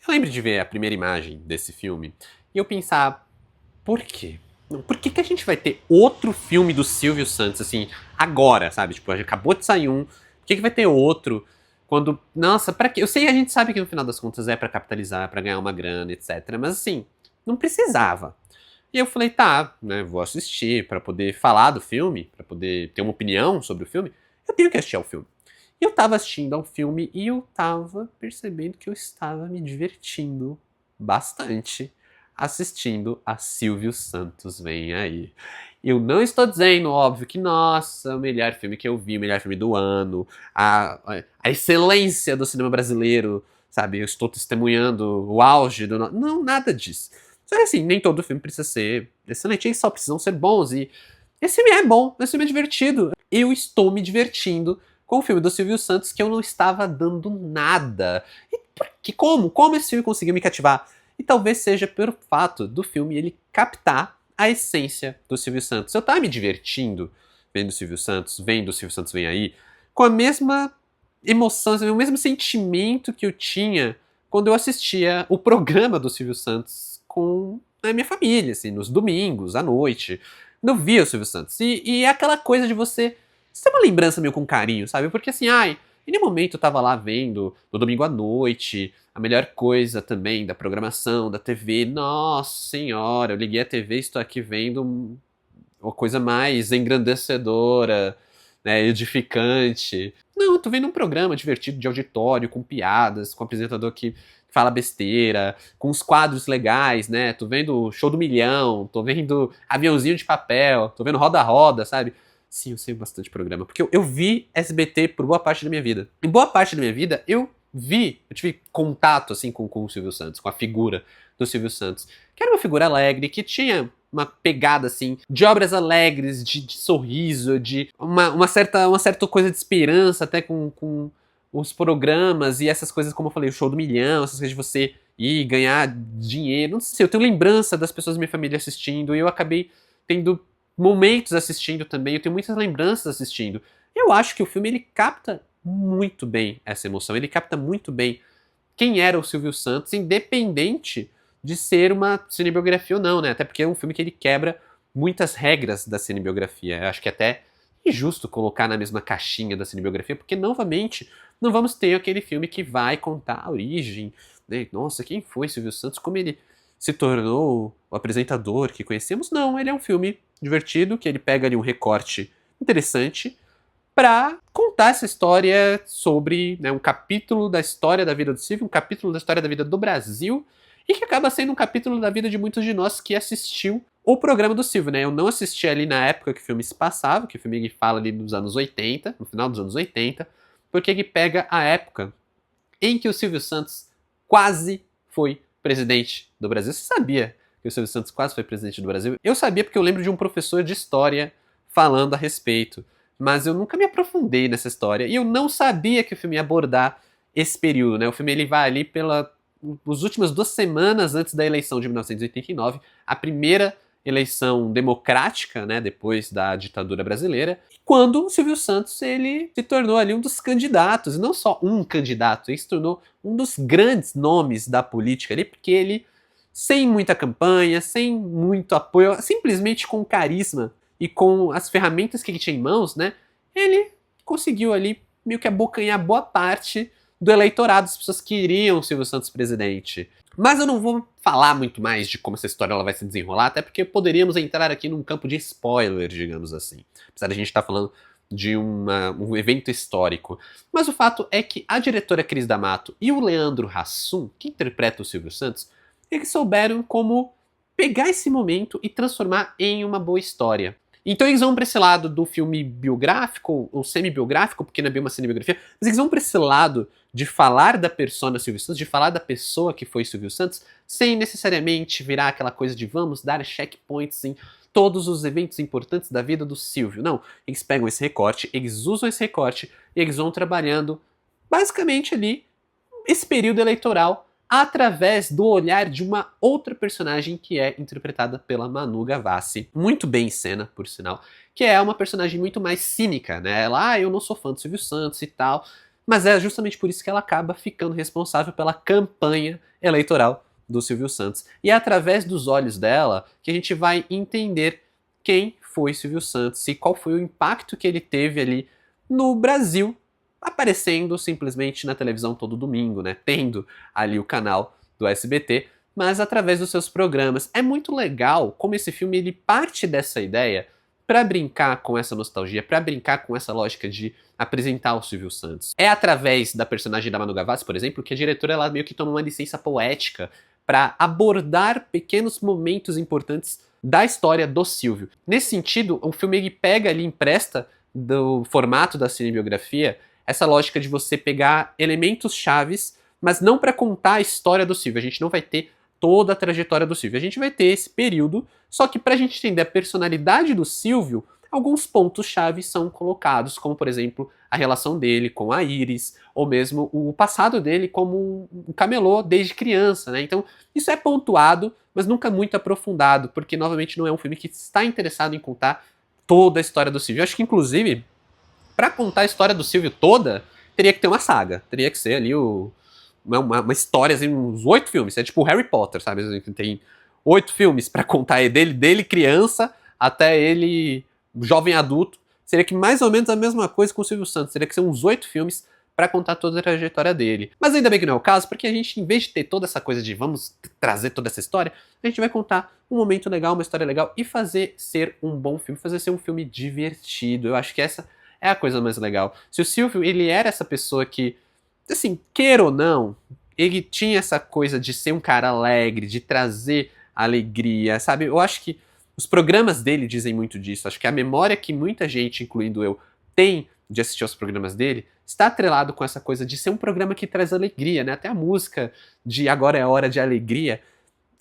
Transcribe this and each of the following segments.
Eu lembro de ver a primeira imagem desse filme e eu pensar, por quê? Por que que a gente vai ter outro filme do Silvio Santos, assim, agora, sabe? Tipo, acabou de sair um, por que que vai ter outro? Quando, nossa, pra quê? Eu sei, a gente sabe que no final das contas é pra capitalizar, pra ganhar uma grana, etc. Mas assim, não precisava. E eu falei, tá, né, vou assistir pra poder falar do filme, pra poder ter uma opinião sobre o filme. Eu tenho que assistir ao filme. E eu tava assistindo ao filme e eu tava percebendo que eu estava me divertindo bastante assistindo a Silvio Santos Vem Aí. Eu não estou dizendo, óbvio, que nossa, o melhor filme que eu vi, o melhor filme do ano, a excelência do cinema brasileiro, sabe? Eu estou testemunhando o auge do. Não, nada disso. Só que assim, nem todo filme precisa ser excelente, eles só precisam ser bons. E esse filme é bom, esse filme é divertido. Eu estou me divertindo com o filme do Silvio Santos que eu não estava dando nada. E por que, como? Como esse filme conseguiu me cativar? E talvez seja pelo fato do filme ele captar a essência do Silvio Santos. Eu tava me divertindo vendo o Silvio Santos, vendo o Silvio Santos Vem Aí, com a mesma emoção, o mesmo sentimento que eu tinha quando eu assistia o programa do Silvio Santos com a minha família, assim, nos domingos, à noite. Quando eu via o Silvio Santos. E é aquela coisa de você ter uma lembrança meio com carinho, sabe? Porque assim, ai, em nenhum momento eu tava lá vendo no domingo à noite, a melhor coisa também da programação, da TV. Nossa senhora, eu liguei a TV e estou aqui vendo uma coisa mais engrandecedora, né, edificante. Não, eu tô vendo um programa divertido de auditório, com piadas, com um apresentador que fala besteira, com os quadros legais, né? Tô vendo Show do Milhão, tô vendo Aviãozinho de Papel, tô vendo Roda Roda, sabe? Sim, eu sei bastante programa, porque eu vi SBT por boa parte da minha vida. Em boa parte da minha vida, eu tive contato, assim, com o Silvio Santos, com a figura do Silvio Santos, que era uma figura alegre, que tinha uma pegada, assim, de obras alegres, de sorriso, de uma certa coisa de esperança, até com os programas e essas coisas, como eu falei, o Show do Milhão, essas coisas de você ir ganhar dinheiro. Não sei, eu tenho lembrança das pessoas da minha família assistindo e eu acabei tendo momentos assistindo também, eu tenho muitas lembranças assistindo. Eu acho que o filme ele capta muito bem essa emoção, ele capta muito bem quem era o Silvio Santos, independente de ser uma cinebiografia ou não, né? Até porque é um filme que ele quebra muitas regras da cinebiografia. Eu acho que é até injusto colocar na mesma caixinha da cinebiografia, porque, novamente, não vamos ter aquele filme que vai contar a origem, né? Nossa, quem foi Silvio Santos? Como ele se tornou o apresentador que conhecemos? Não, ele é um filme divertido, que ele pega ali um recorte interessante para contar essa história sobre, né, um capítulo da história da vida do Silvio, um capítulo da história da vida do Brasil, e que acaba sendo um capítulo da vida de muitos de nós que assistiu o programa do Silvio, né? Eu não assisti ali na época que o filme se passava, que o filme fala ali dos anos 80, no final dos anos 80, porque ele pega a época em que o Silvio Santos quase foi presidente do Brasil. Você sabia que o Silvio Santos quase foi presidente do Brasil? Eu sabia porque eu lembro de um professor de história falando a respeito, mas eu nunca me aprofundei nessa história e eu não sabia que o filme ia abordar esse período, né? O filme ele vai ali pelas últimas 2 semanas antes da eleição de 1989, a primeira eleição democrática, né, depois da ditadura brasileira, quando o Silvio Santos ele se tornou ali um dos candidatos, e não só um candidato, ele se tornou um dos grandes nomes da política ali, porque ele, sem muita campanha, sem muito apoio, simplesmente com carisma e com as ferramentas que ele tinha em mãos, né, ele conseguiu ali meio que abocanhar boa parte do eleitorado, as pessoas queriam o Silvio Santos presidente. Mas eu não vou falar muito mais de como essa história ela vai se desenrolar, até porque poderíamos entrar aqui num campo de spoiler, digamos assim. Apesar de a gente estar falando de um evento histórico. Mas o fato é que a diretora Cris D'Amato e o Leandro Hassum, que interpreta o Silvio Santos, eles souberam como pegar esse momento e transformar em uma boa história. Então eles vão pra esse lado do filme biográfico, ou semi-biográfico, porque não é bem uma cinebiografia, mas eles vão pra esse lado de falar da persona Silvio Santos, de falar da pessoa que foi Silvio Santos, sem necessariamente virar aquela coisa de vamos dar checkpoints em todos os eventos importantes da vida do Silvio. Não, eles pegam esse recorte, eles usam esse recorte e eles vão trabalhando basicamente ali esse período eleitoral através do olhar de uma outra personagem que é interpretada pela Manu Gavassi, muito bem em cena, por sinal, que é uma personagem muito mais cínica, né? Ela, eu não sou fã do Silvio Santos e tal, mas é justamente por isso que ela acaba ficando responsável pela campanha eleitoral do Silvio Santos. E é através dos olhos dela que a gente vai entender quem foi Silvio Santos e qual foi o impacto que ele teve ali no Brasil, aparecendo simplesmente na televisão todo domingo, né? Tendo ali o canal do SBT, mas através dos seus programas. É muito legal como esse filme ele parte dessa ideia para brincar com essa nostalgia, para brincar com essa lógica de apresentar o Silvio Santos. É através da personagem da Manu Gavassi, por exemplo, que a diretora ela meio que toma uma licença poética para abordar pequenos momentos importantes da história do Silvio. Nesse sentido, o filme ele pega ali, empresta do formato da cinebiografia essa lógica de você pegar elementos chaves, mas não para contar a história do Silvio. A gente não vai ter toda a trajetória do Silvio. A gente vai ter esse período, só que para a gente entender a personalidade do Silvio, alguns pontos-chave são colocados, como por exemplo a relação dele com a Iris, ou mesmo o passado dele como um camelô desde criança, né? Então isso é pontuado, mas nunca muito aprofundado, porque novamente não é um filme que está interessado em contar toda a história do Silvio. Eu acho que inclusive, para contar a história do Silvio toda, teria que ter uma saga, teria que ser ali uma história, assim, uns 8 filmes, é tipo Harry Potter, sabe? Tem 8 filmes para contar dele criança até ele jovem adulto. Seria que mais ou menos a mesma coisa com o Silvio Santos. Teria que ser uns 8 filmes para contar toda a trajetória dele. Mas ainda bem que não é o caso, porque a gente, em vez de ter toda essa coisa de vamos trazer toda essa história, a gente vai contar um momento legal, uma história legal e fazer ser um bom filme, fazer ser um filme divertido. Eu acho que essa é a coisa mais legal. Se o Silvio, ele era essa pessoa que, assim, queira ou não, ele tinha essa coisa de ser um cara alegre, de trazer alegria, sabe? Eu acho que os programas dele dizem muito disso. Acho que a memória que muita gente, incluindo eu, tem de assistir aos programas dele está atrelado com essa coisa de ser um programa que traz alegria, né? Até a música de Agora é Hora de Alegria.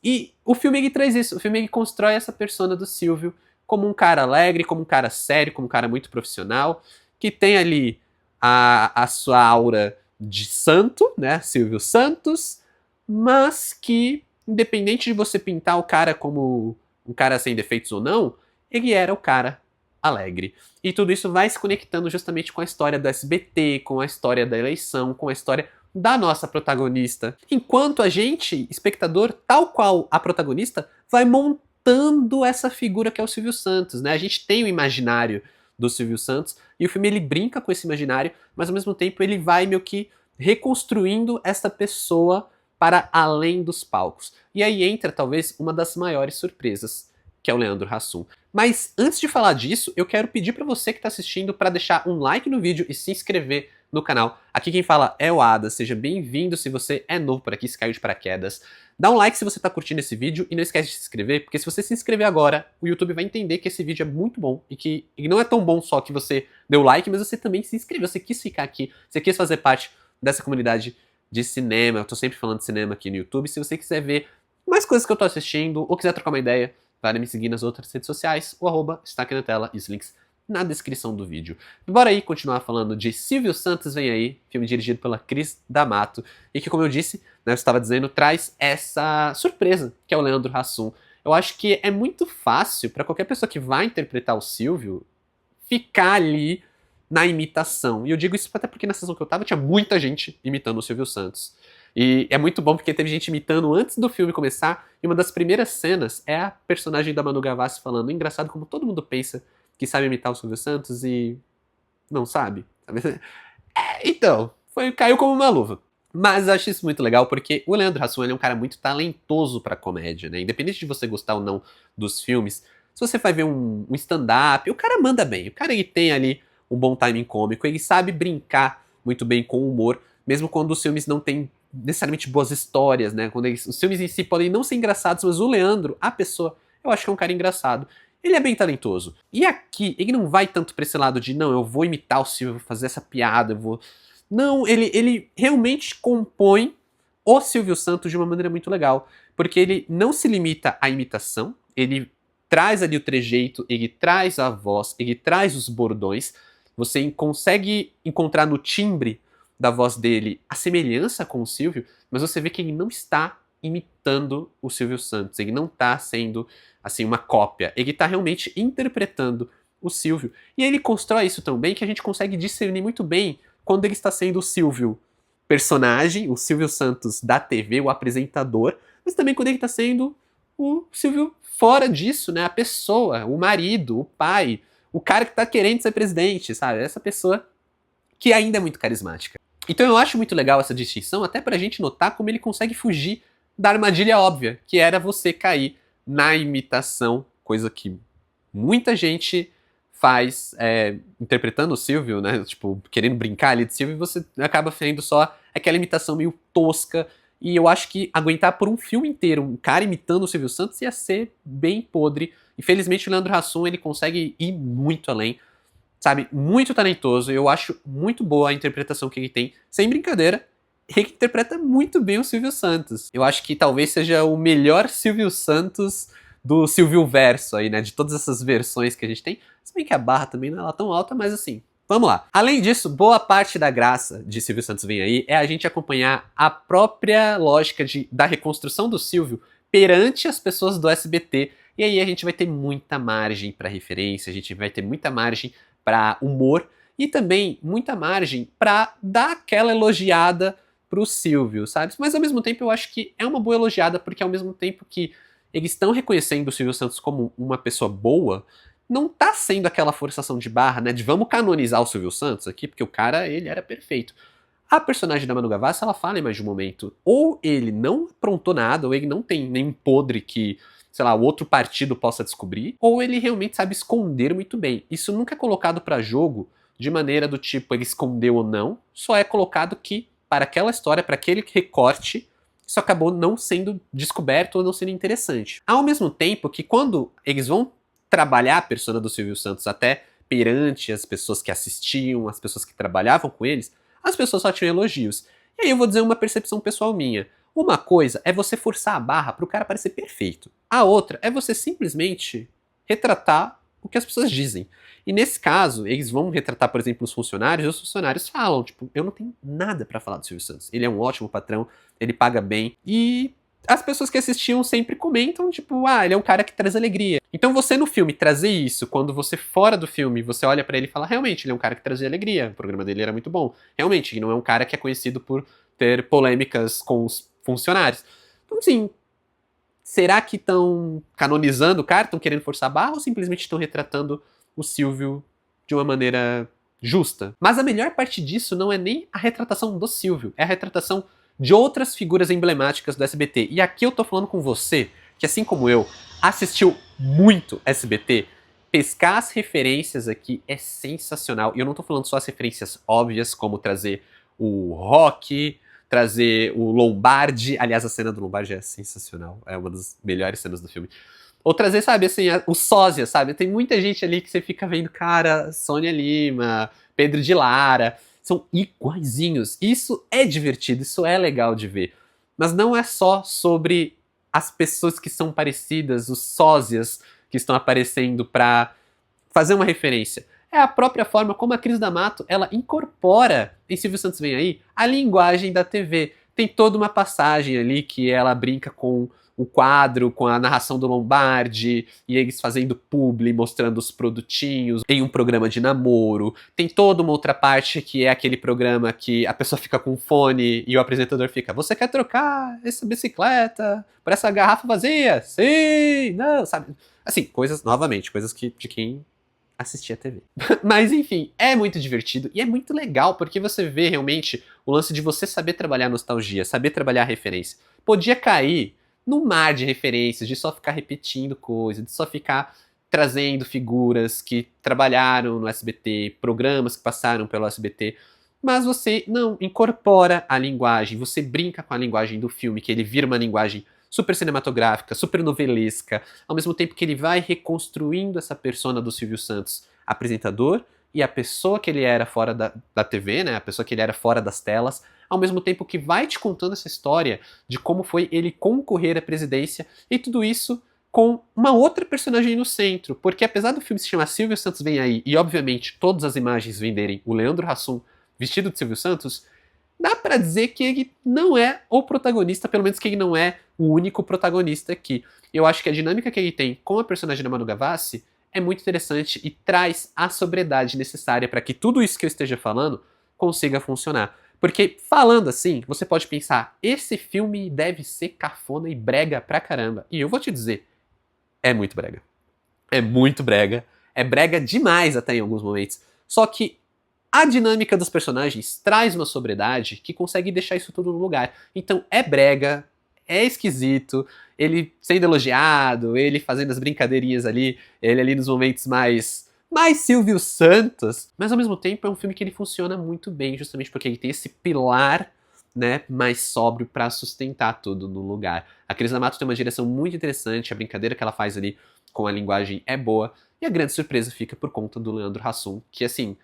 E o filme ele traz isso. O filme ele constrói essa persona do Silvio como um cara alegre, como um cara sério, como um cara muito profissional, que tem ali a sua aura de santo, né? Silvio Santos, mas que, independente de você pintar o cara como um cara sem defeitos ou não, ele era o cara alegre. E tudo isso vai se conectando justamente com a história do SBT, com a história da eleição, com a história da nossa protagonista. Enquanto a gente, espectador, tal qual a protagonista, vai montando essa figura que é o Silvio Santos, né? A gente tem o imaginário do Silvio Santos e o filme ele brinca com esse imaginário, mas ao mesmo tempo ele vai meio que reconstruindo essa pessoa para além dos palcos. E aí entra talvez uma das maiores surpresas, que é o Leandro Hassum. Mas antes de falar disso, eu quero pedir para você que está assistindo para deixar um like no vídeo e se inscrever no canal. Aqui quem fala é o Ada, seja bem-vindo se você é novo por aqui, se caiu de paraquedas. Dá um like se você está curtindo esse vídeo e não esquece de se inscrever, porque se você se inscrever agora, o YouTube vai entender que esse vídeo é muito bom e que não é tão bom só que você deu like, mas você também se inscreveu, você quis ficar aqui, você quis fazer parte dessa comunidade de cinema. Eu tô sempre falando de cinema aqui no YouTube. Se você quiser ver mais coisas que eu tô assistindo ou quiser trocar uma ideia, vale me seguir nas outras redes sociais. O arroba está aqui na tela e os links na descrição do vídeo. Bora aí continuar falando de Silvio Santos Vem Aí, filme dirigido pela Cris D'Amato e que, como eu disse, né, eu estava dizendo, traz essa surpresa que é o Leandro Hassum. Eu acho que é muito fácil para qualquer pessoa que vai interpretar o Silvio ficar ali na imitação. E eu digo isso até porque na sessão que eu tava tinha muita gente imitando o Silvio Santos. E é muito bom porque teve gente imitando antes do filme começar, e uma das primeiras cenas é a personagem da Manu Gavassi falando. Engraçado como todo mundo pensa que sabe imitar o Silvio Santos e não sabe. Então, caiu como uma luva. Mas eu acho isso muito legal porque o Leandro Hassum é um cara muito talentoso pra comédia, né? Independente de você gostar ou não dos filmes, se você vai ver um stand-up, o cara manda bem. O cara ele tem ali um bom timing cômico, ele sabe brincar muito bem com o humor, mesmo quando os filmes não têm necessariamente boas histórias, né? Quando os filmes em si podem não ser engraçados, mas o Leandro, a pessoa, eu acho que é um cara engraçado. Ele é bem talentoso. E aqui, ele não vai tanto pra esse lado de, não, eu vou imitar o Silvio, vou fazer essa piada, eu vou... Não, ele realmente compõe o Silvio Santos de uma maneira muito legal, porque ele não se limita à imitação, ele traz ali o trejeito, ele traz a voz, ele traz os bordões. Você consegue encontrar no timbre da voz dele a semelhança com o Silvio, mas você vê que ele não está imitando o Silvio Santos, ele não está sendo assim uma cópia, ele está realmente interpretando o Silvio. E ele constrói isso tão bem que a gente consegue discernir muito bem quando ele está sendo o Silvio personagem, o Silvio Santos da TV, o apresentador, mas também quando ele está sendo o Silvio fora disso, né? A pessoa, o marido, o pai, o cara que tá querendo ser presidente, sabe? Essa pessoa que ainda é muito carismática. Então eu acho muito legal essa distinção, até pra gente notar como ele consegue fugir da armadilha óbvia, que era você cair na imitação, coisa que muita gente faz interpretando o Silvio, né? Tipo, querendo brincar ali de Silvio, e você acaba sendo só aquela imitação meio tosca. E eu acho que aguentar por um filme inteiro um cara imitando o Silvio Santos ia ser bem podre. Infelizmente o Leandro Hassum, ele consegue ir muito além, sabe? Muito talentoso. Eu acho muito boa a interpretação que ele tem. Sem brincadeira, ele interpreta muito bem o Silvio Santos. Eu acho que talvez seja o melhor Silvio Santos do Silvio Verso aí, né? De todas essas versões que a gente tem. Se bem que a barra também não é lá tão alta, mas assim, vamos lá. Além disso, boa parte da graça de Silvio Santos Vem Aí é a gente acompanhar a própria lógica da reconstrução do Silvio perante as pessoas do SBT. E aí a gente vai ter muita margem para referência, a gente vai ter muita margem para humor e também muita margem para dar aquela elogiada pro Silvio, sabe? Mas ao mesmo tempo eu acho que é uma boa elogiada porque ao mesmo tempo que eles estão reconhecendo o Silvio Santos como uma pessoa boa, não tá sendo aquela forçação de barra, né, de vamos canonizar o Silvio Santos aqui, porque o cara, ele era perfeito. A personagem da Manu Gavassi, ela fala em mais de um momento, ou ele não aprontou nada, ou ele não tem nenhum podre que, sei lá, o outro partido possa descobrir, ou ele realmente sabe esconder muito bem. Isso nunca é colocado pra jogo de maneira do tipo, ele escondeu ou não, só é colocado que, para aquela história, para aquele recorte, isso acabou não sendo descoberto ou não sendo interessante. Ao mesmo tempo que quando eles vão trabalhar a persona do Silvio Santos até perante as pessoas que assistiam, as pessoas que trabalhavam com eles, as pessoas só tinham elogios. E aí eu vou dizer uma percepção pessoal minha. Uma coisa é você forçar a barra pro cara parecer perfeito. A outra é você simplesmente retratar o que as pessoas dizem. E nesse caso, eles vão retratar, por exemplo, os funcionários, e os funcionários falam, tipo, eu não tenho nada pra falar do Silvio Santos. Ele é um ótimo patrão, ele paga bem, e as pessoas que assistiam sempre comentam, tipo, ele é um cara que traz alegria. Então você no filme trazer isso, quando você fora do filme, você olha pra ele e fala, realmente, ele é um cara que trazia alegria, o programa dele era muito bom. Realmente, ele não é um cara que é conhecido por ter polêmicas com os funcionários. Então, assim, será que estão canonizando o cara, estão querendo forçar a barra, ou simplesmente estão retratando o Silvio de uma maneira justa? Mas a melhor parte disso não é nem a retratação do Silvio, é a retratação de outras figuras emblemáticas do SBT. E aqui eu tô falando com você, que assim como eu, assistiu muito SBT, pescar as referências aqui é sensacional. E eu não tô falando só as referências óbvias, como trazer o Rock, trazer o Lombardi. Aliás, a cena do Lombardi é sensacional, é uma das melhores cenas do filme. Ou trazer, sabe, assim, o sósia, sabe? Tem muita gente ali que você fica vendo, cara, Sônia Lima, Pedro de Lara, são iguaizinhos. Isso é divertido, isso é legal de ver. Mas não é só sobre as pessoas que são parecidas, os sósias que estão aparecendo pra fazer uma referência. É a própria forma como a Cris D'Amato, ela incorpora, em Silvio Santos Vem Aí, a linguagem da TV. Tem toda uma passagem ali que ela brinca com o quadro, com a narração do Lombardi, e eles fazendo publi, mostrando os produtinhos em um programa de namoro. Tem toda uma outra parte que é aquele programa que a pessoa fica com fone e o apresentador fica, você quer trocar essa bicicleta por essa garrafa vazia? Sim! Não! Sabe? Assim, coisas, novamente, coisas que de quem assistia a TV. Mas enfim, é muito divertido e é muito legal, porque você vê realmente o lance de você saber trabalhar nostalgia, saber trabalhar referência. Podia cair num mar de referências, de só ficar repetindo coisas, de só ficar trazendo figuras que trabalharam no SBT, programas que passaram pelo SBT, mas você não incorpora a linguagem, você brinca com a linguagem do filme, que ele vira uma linguagem super cinematográfica, super novelesca, ao mesmo tempo que ele vai reconstruindo essa persona do Silvio Santos, apresentador, e a pessoa que ele era fora da TV, né, a pessoa que ele era fora das telas, ao mesmo tempo que vai te contando essa história de como foi ele concorrer à presidência, e tudo isso com uma outra personagem no centro, porque apesar do filme se chamar Silvio Santos Vem Aí, e obviamente todas as imagens venderem o Leandro Hassum vestido de Silvio Santos, dá pra dizer que ele não é o protagonista, pelo menos que ele não é o único protagonista aqui. Eu acho que a dinâmica que ele tem com a personagem da Manu Gavassi é muito interessante e traz a sobriedade necessária para que tudo isso que eu esteja falando consiga funcionar. Porque, falando assim, você pode pensar, esse filme deve ser cafona e brega pra caramba. E eu vou te dizer, é muito brega. É muito brega. É brega demais até em alguns momentos. Só que a dinâmica dos personagens traz uma sobriedade que consegue deixar isso tudo no lugar. Então é brega, é esquisito, ele sendo elogiado, ele fazendo as brincadeirinhas ali, ele ali nos momentos mais Silvio Santos, mas ao mesmo tempo é um filme que ele funciona muito bem, justamente porque ele tem esse pilar, né, mais sóbrio pra sustentar tudo no lugar. A Cris D'Amato tem uma direção muito interessante, a brincadeira que ela faz ali com a linguagem é boa, e a grande surpresa fica por conta do Leandro Hassum, que assim,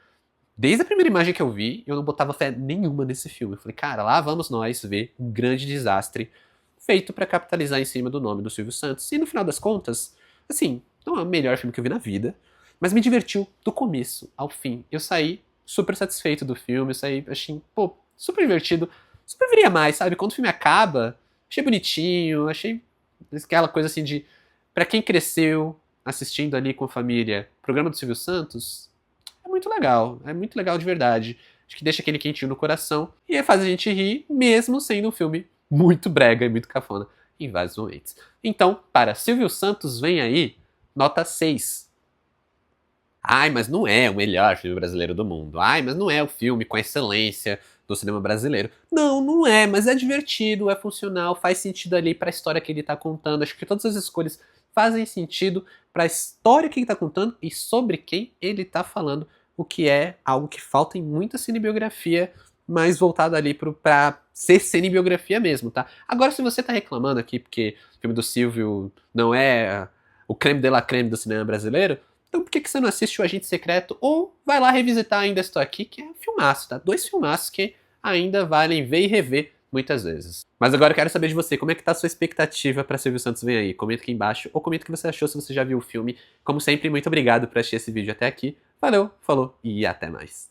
desde a primeira imagem que eu vi, eu não botava fé nenhuma nesse filme. Eu falei, cara, lá vamos nós ver um grande desastre feito pra capitalizar em cima do nome do Silvio Santos. E no final das contas, assim, não é o melhor filme que eu vi na vida, mas me divertiu do começo ao fim. Eu saí super satisfeito do filme, eu saí, achei, pô, super divertido. Super viria mais, sabe? Quando o filme acaba, achei bonitinho, achei aquela coisa assim de. Pra quem cresceu assistindo ali com a família, programa do Silvio Santos, é muito legal de verdade. Acho que deixa aquele quentinho no coração e faz a gente rir, mesmo sendo um filme muito brega e muito cafona em vários momentos. Então, para Silvio Santos, vem aí, nota 6. Ai, mas não é o melhor filme brasileiro do mundo. Ai, mas não é o filme com a excelência do cinema brasileiro. Não, não é, mas é divertido, é funcional, faz sentido ali pra história que ele tá contando. Acho que todas as escolhas fazem sentido pra história que ele tá contando e sobre quem ele tá falando, o que é algo que falta em muita cinebiografia, mas voltado ali pra ser cinebiografia mesmo, tá? Agora, se você tá reclamando aqui porque o filme do Silvio não é o creme de la creme do cinema brasileiro, então por que você não assiste o Agente Secreto ou vai lá revisitar Ainda Estou Aqui, que é um filmaço, tá? 2 filmaços que ainda valem ver e rever muitas vezes. Mas agora eu quero saber de você, como é que tá a sua expectativa pra Silvio Santos Vem Aí? Comenta aqui embaixo ou comenta o que você achou se você já viu o filme. Como sempre, muito obrigado por assistir esse vídeo até aqui. Valeu, falou e até mais.